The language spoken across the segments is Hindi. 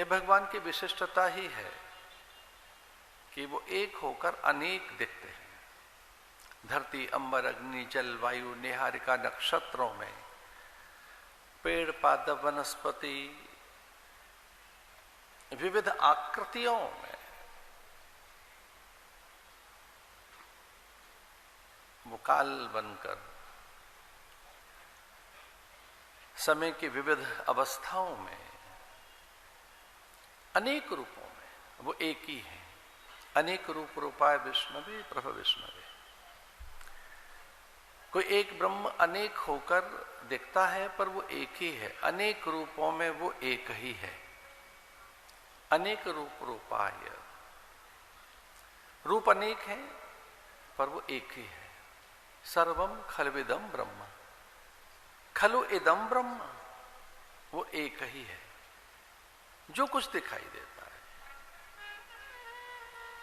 भगवान की विशिष्टता ही है कि वो एक होकर अनेक दिखते हैं। धरती, अंबर, अग्नि, जल, वायु, निहारिका, नक्षत्रों में, पेड़, पादप, वनस्पति, विविध आकृतियों में वो काल बनकर समय की विविध अवस्थाओं में, अनेक रूपों में वो एक ही है। अनेक रूप रूपाय विष्णवे प्रभ विष्णवे। कोई एक ब्रह्म अनेक होकर दिखता है पर वो एक ही है। अनेक रूपों में वो एक ही है। अनेक रूप रूपाय, रूप अनेक है पर वो एक ही है। सर्वम खलविदम ब्रह्म, खलु इदम ब्रह्म, वो एक ही है। जो कुछ दिखाई देता है,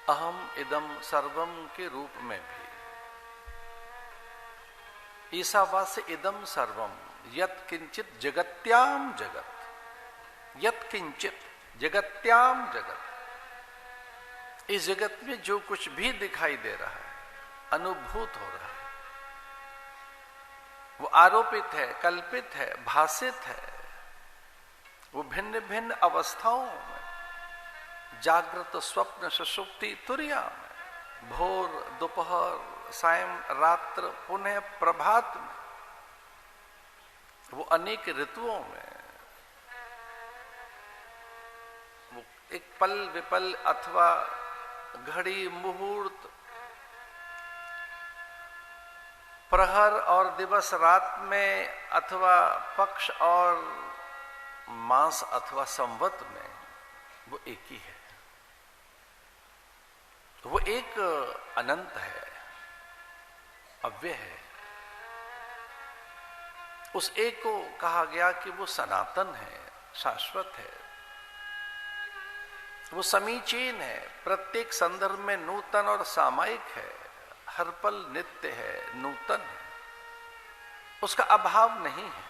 अहम इदम सर्वम के रूप में भी, ईशावास्य इदम सर्वम यत् किंचित जगत्याम जगत, यत् किंचित जगत्याम जगत, इस जगत में जो कुछ भी दिखाई दे रहा है, अनुभूत हो रहा है, वो आरोपित है, कल्पित है, भासित है। वो भिन्न भिन्न अवस्थाओं में, जागृत, स्वप्न, सुषुप्ति, तुरिया में, भोर, दोपहर, सायं, रात्र, पुनः प्रभात में, वो अनेक ऋतुओं में, वो एक पल विपल अथवा घड़ी, मुहूर्त, प्रहर और दिवस रात में, अथवा पक्ष और मास अथवा संवत में, वो एक ही है। वो एक अनंत है, अव्यय है। उस एक को कहा गया कि वो सनातन है, शाश्वत है, वो समीचीन है, प्रत्येक संदर्भ में नूतन और सामायिक है, हर पल नित्य है, नूतन है। उसका अभाव नहीं है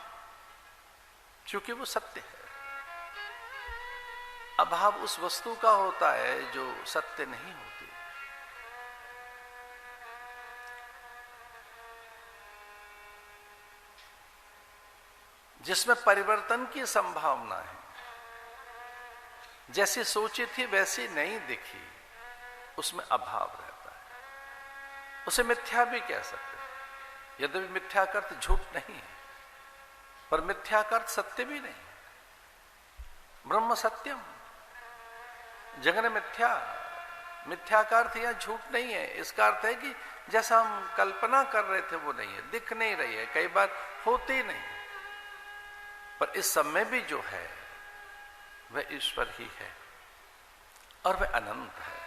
क्योंकि वो सत्य है। अभाव उस वस्तु का होता है जो सत्य नहीं होती। जिसमें परिवर्तन की संभावना है, जैसी सोची थी वैसी नहीं दिखी, उसमें अभाव रहता है। उसे मिथ्या भी कह सकते हैं। यद्यपि मिथ्या का अर्थ झूठ नहीं है, पर मिथ्या का अर्थ सत्य भी नहीं है। ब्रह्म सत्यम, जगन मिथ्या। मिथ्या का अर्थ यह झूठ नहीं है। इसका अर्थ है कि जैसा हम कल्पना कर रहे थे वो नहीं है, दिख नहीं रही है, कई बार होती नहीं। पर इस सब में भी जो है वह ईश्वर ही है और वह अनंत है।